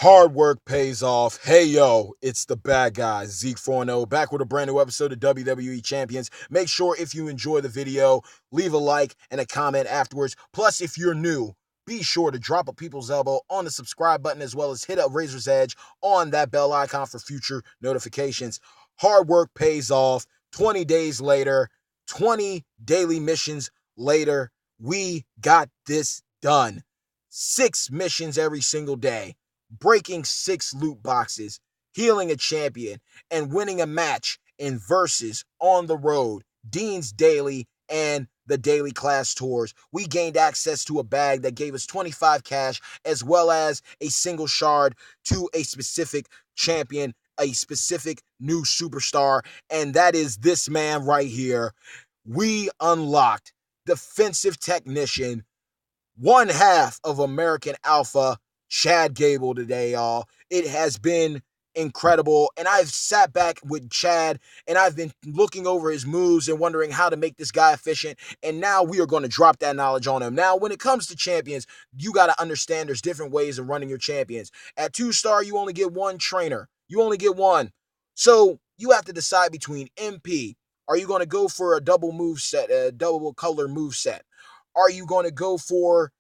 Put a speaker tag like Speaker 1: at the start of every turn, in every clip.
Speaker 1: Hard work pays off. Hey yo, it's the bad guy, Zeke 4 back with a brand new episode of WWE Champions. Make sure if you enjoy the video, leave a like and a comment afterwards. Plus, if you're new, be sure to drop a people's elbow on the subscribe button as well as hit a razor's edge on that bell icon for future notifications. Hard work pays off. 20 days later, 20 daily missions later, we got this done. 6 missions every single day, breaking 6 loot boxes, healing a champion, and winning a match in Versus on the road, Dean's Daily, and the daily class tours. We gained access to a bag that gave us 25 cash as well as a single shard to a specific champion, a specific new superstar, and that is this man right here. We unlocked defensive technician, one half of American Alpha, Chad Gable, today, y'all. It has been incredible. And I've sat back with Chad and I've been looking over his moves and wondering how to make this guy efficient. And now we are going to drop that knowledge on him. Now, when it comes to champions, you got to understand there's different ways of running your champions. At 2-star, you only get one trainer. You only get one. So you have to decide between MP. Are you going to go for a double move set, a double color move set? Are you going to go for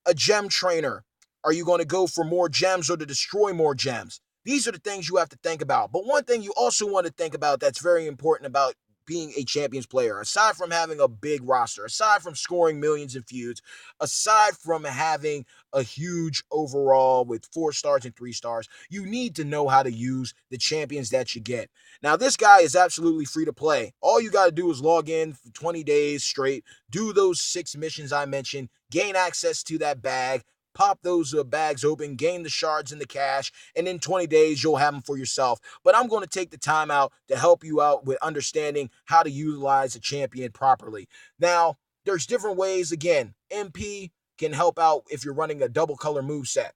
Speaker 1: a gem trainer? Are you going to go for more gems or to destroy more gems? These are the things you have to think about. But one thing you also want to think about that's very important about being a champions player, aside from having a big roster, aside from scoring millions in feuds, aside from having a huge overall with 4 stars and 3 stars, you need to know how to use the champions that you get. Now, this guy is absolutely free to play. All you got to do is log in for 20 days straight, do those 6 missions I mentioned, gain access to that bag, pop those bags open, gain the shards and the cash, and in 20 days, you'll have them for yourself. But I'm going to take the time out to help you out with understanding how to utilize a champion properly. Now, there's different ways. Again, MP can help out if you're running a double color move set.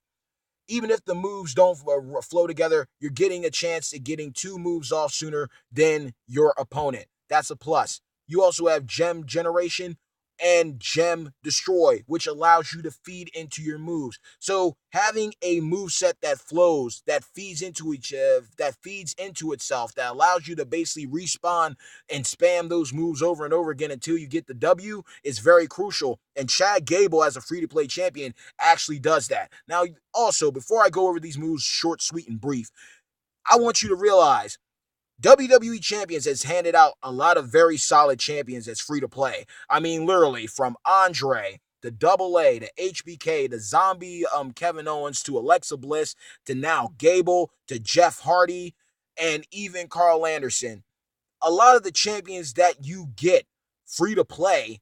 Speaker 1: Even if the moves don't flow together, you're getting a chance at getting 2 moves off sooner than your opponent. That's a plus. You also have gem generation and gem destroy, which allows you to feed into your moves. So having a move set that flows, that feeds into itself, that allows you to basically respawn and spam those moves over and over again until you get the W is very crucial. And Chad Gable, as a free-to-play champion, actually does that. Now, also, before I go over these moves short, sweet, and brief, I want you to realize WWE Champions has handed out a lot of very solid champions that's free to play. I mean, literally, from Andre to Double A to HBK to Zombie Kevin Owens to Alexa Bliss to now Gable to Jeff Hardy and even Carl Anderson. A lot of the champions that you get free to play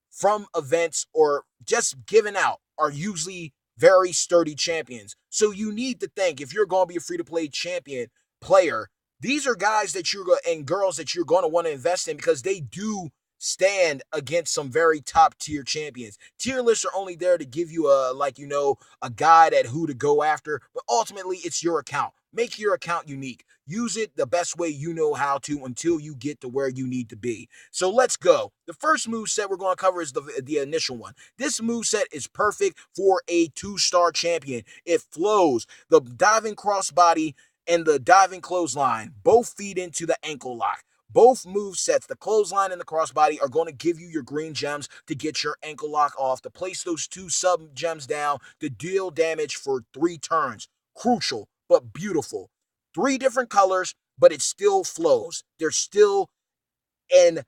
Speaker 1: from events or just given out are usually very sturdy champions. So you need to think, if you're going to be a free to play champion player, these are guys that you're and girls that you're going to want to invest in because they do stand against some very top tier champions. Tier lists are only there to give you a guide at who to go after, but ultimately it's your account. Make your account unique. Use it the best way you know how to until you get to where you need to be. So let's go. The first move set we're going to cover is the initial one. This move set is perfect for a 2-star champion. It flows. The diving crossbody and the diving clothesline both feed into the ankle lock. Both move sets, the clothesline and the crossbody, are going to give you your green gems to get your ankle lock off, to place those 2 sub gems down, to deal damage for 3 turns. Crucial, but beautiful. 3 different colors, but it still flows. There's still an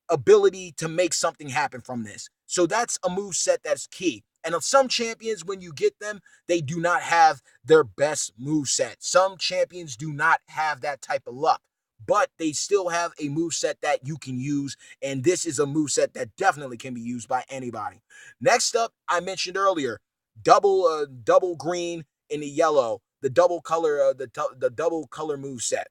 Speaker 1: ability to make something happen from this. So that's a move set that's key. And of some champions, when you get them, they do not have their best move set. Some champions do not have that type of luck, but they still have a move set that you can use. And this is a move set that definitely can be used by anybody. Next up, I mentioned earlier, double green in the yellow, the double color, the double color move set.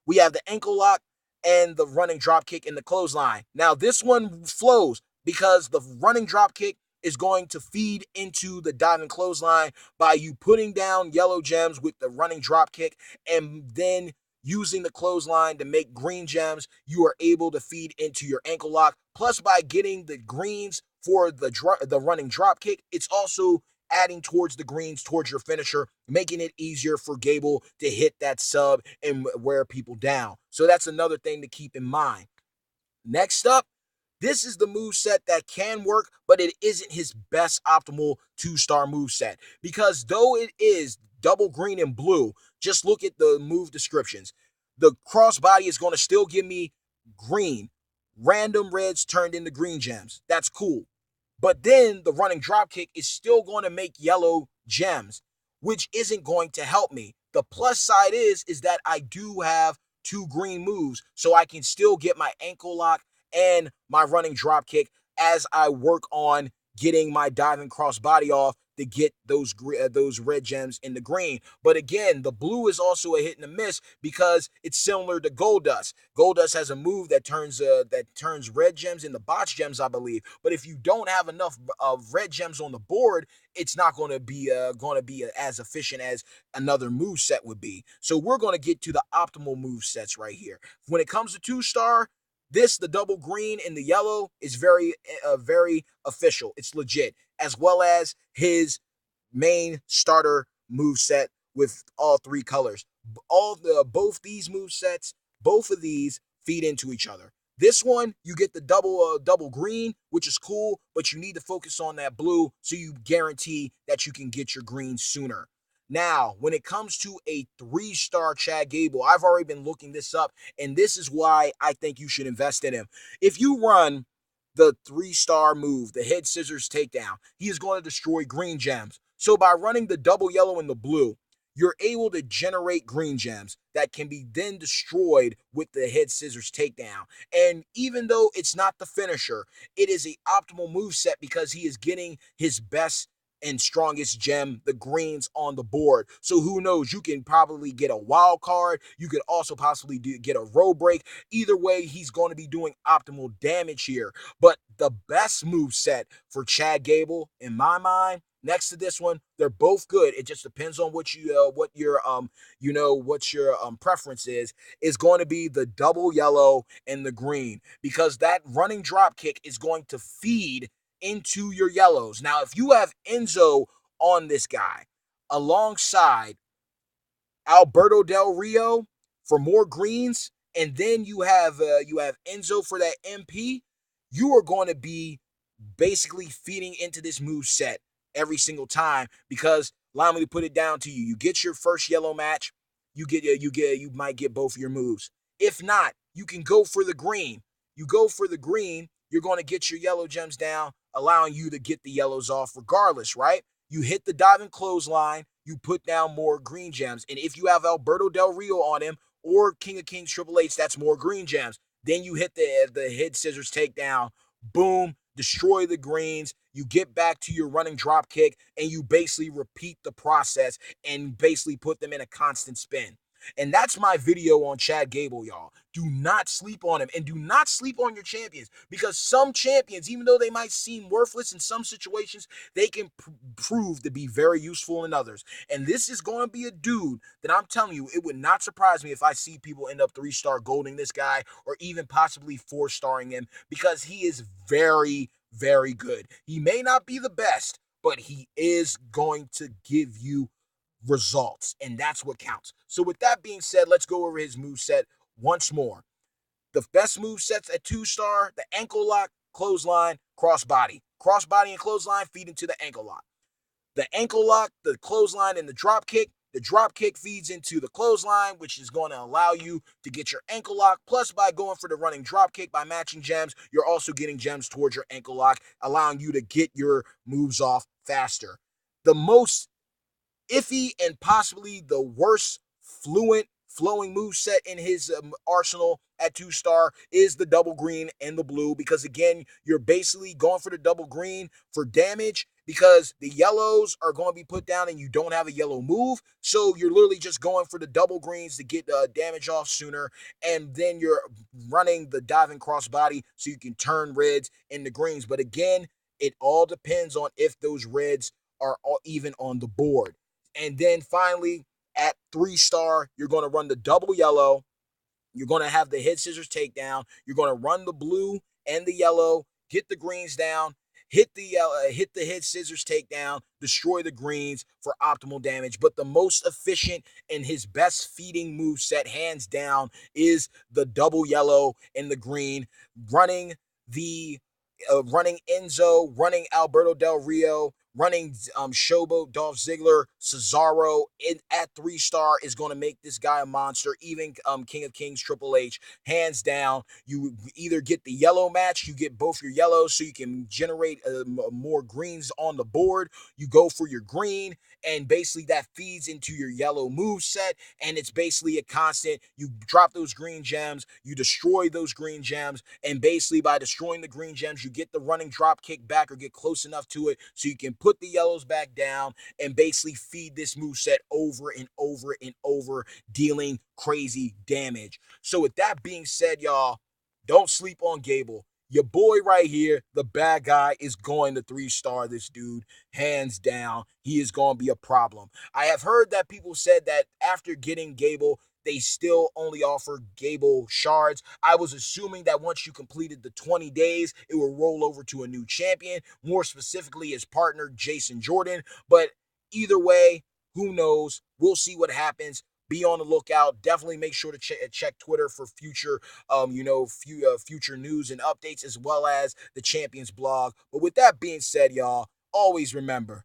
Speaker 1: We have the ankle lock and the running drop kick in the clothesline. Now, this one flows because the running drop kick is going to feed into the diving clothesline by you putting down yellow gems with the running drop kick and then using the clothesline to make green gems. You are able to feed into your ankle lock. Plus, by getting the greens for the running drop kick, it's also adding towards the greens, towards your finisher, making it easier for Gable to hit that sub and wear people down. So that's another thing to keep in mind. Next up, this is the move set that can work, but it isn't his best optimal two-star move set. Because though it is double green and blue, just look at the move descriptions. The crossbody is going to still give me green, random reds turned into green gems. That's cool. But then the running dropkick is still going to make yellow gems, which isn't going to help me. The plus side is that I do have two green moves, so I can still get my ankle lock and my running drop kick as I work on getting my diving crossbody off to get those red gems in the green. But again, the blue is also a hit and a miss because it's similar to Goldust. Goldust has a move that turns red gems into botch gems, I believe. But if you don't have enough of red gems on the board, it's not going to be as efficient as another move set would be. So we're going to get to the optimal move sets right here. When it comes to two-star, the double green and the yellow, is very official. It's legit, as well as his main starter move set with all three colors. Both these move sets, both of these feed into each other. This one, you get the double green, which is cool, but you need to focus on that blue so you guarantee that you can get your green sooner. Now, when it comes to a 3-star Chad Gable, I've already been looking this up, and this is why I think you should invest in him. If you run the 3-star move, the head scissors takedown, he is going to destroy green gems. So by running the double yellow and the blue, you're able to generate green gems that can be then destroyed with the head scissors takedown. And even though it's not the finisher, it is an optimal move set because he is getting his best and strongest gem, the greens, on the board. So who knows? You can probably get a wild card. You could also possibly get a road break. Either way, he's going to be doing optimal damage here. But the best move set for Chad Gable, in my mind, next to this one, they're both good. It just depends on what your preference is going to be the double yellow and the green, because that running drop kick is going to feed into your yellows. Now, if you have Enzo on this guy alongside Alberto Del Rio for more greens, and then you have Enzo for that MP, you are going to be basically feeding into this move set every single time, because allow me to put it down to you. You get your first yellow match, you might get both of your moves. If not, you can go for the green. You go for the green, you're going to get your yellow gems down, allowing you to get the yellows off regardless, right? You hit the diving clothesline, you put down more green gems. And if you have Alberto Del Rio on him or King of Kings Triple H, that's more green gems. Then you hit the head scissors takedown, boom, destroy the greens, you get back to your running drop kick, and you basically repeat the process and basically put them in a constant spin. And that's my video on Chad Gable, y'all. Do not sleep on him, and do not sleep on your champions, because some champions, even though they might seem worthless in some situations, they can prove to be very useful in others. And this is going to be a dude that I'm telling you, it would not surprise me if I see people end up 3-star golding this guy, or even possibly 4-starring him, because he is very, very good. He may not be the best, but he is going to give you results, and that's what counts. So with that being said, let's go over his moveset once more. The best movesets at 2-star, the ankle lock, clothesline, crossbody. Crossbody and clothesline feed into the ankle lock. The ankle lock, the clothesline, and the drop kick. The drop kick feeds into the clothesline, which is going to allow you to get your ankle lock. Plus, by going for the running drop kick, by matching gems, you're also getting gems towards your ankle lock, allowing you to get your moves off faster. The most iffy and possibly the worst flowing move set in his arsenal at 2-star is the double green and the blue, because again, you're basically going for the double green for damage, because the yellows are going to be put down and you don't have a yellow move, so you're literally just going for the double greens to get damage off sooner, and then you're running the diving crossbody so you can turn reds into greens. But again, it all depends on if those reds are even on the board. And then finally, at 3-star, you're going to run the double yellow. You're going to have the head scissors takedown. You're going to run the blue and the yellow, get the greens down. hit scissors takedown, destroy the greens for optimal damage. But the most efficient and his best feeding move set, hands down, is the double yellow and the green, running the running Enzo, running Alberto Del Rio, running Showboat, Dolph Ziggler, Cesaro at 3-star is going to make this guy a monster. Even King of Kings Triple H, hands down. You either get the yellow match, you get both your yellows so you can generate more greens on the board. You go for your green, and basically that feeds into your yellow move set, and it's basically a constant. You drop those green gems, you destroy those green gems, and basically by destroying the green gems, you get the running drop kick back or get close enough to it so you can put the yellows back down and basically feed this move set over and over and over, dealing crazy damage. So with that being said, y'all, don't sleep on Gable. Your boy right here, the bad guy, is going to 3-star this dude, hands down. He is going to be a problem. I have heard that people said that after getting Gable, they still only offer Gable shards. I was assuming that once you completed the 20 days, it will roll over to a new champion, more specifically his partner, Jason Jordan. But either way, who knows? We'll see what happens. Be on the lookout. Definitely make sure to check Twitter for future, future news and updates, as well as the Champions blog. But with that being said, y'all, always remember,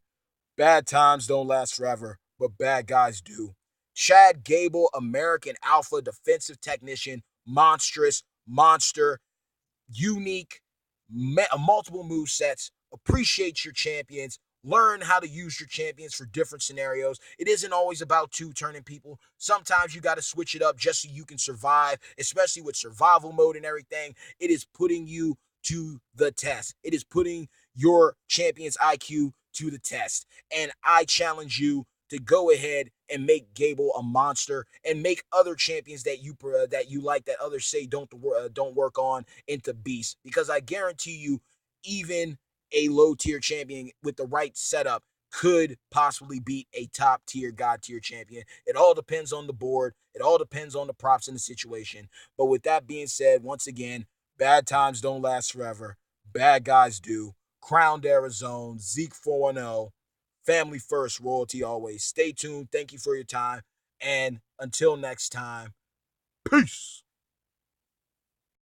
Speaker 1: bad times don't last forever, but bad guys do. Chad Gable, American Alpha defensive technician, monstrous, monster, unique, multiple move sets. Appreciate your champions. Learn how to use your champions for different scenarios. It isn't always about turning people. Sometimes you got to switch it up just so you can survive, especially with survival mode and everything. It is putting you to the test. It is putting your champion's IQ to the test. And I challenge you to go ahead and make Gable a monster and make other champions that you like, that others say don't work on, into beasts. Because I guarantee you, even a low tier champion with the right setup could possibly beat a top tier, god tier champion. It all depends on the board. It all depends on the props and the situation. But with that being said, once again, bad times don't last forever. Bad guys do. Crowned Arizona, Zeke 410. Family first, royalty always. Stay tuned. Thank you for your time. And until next time, peace.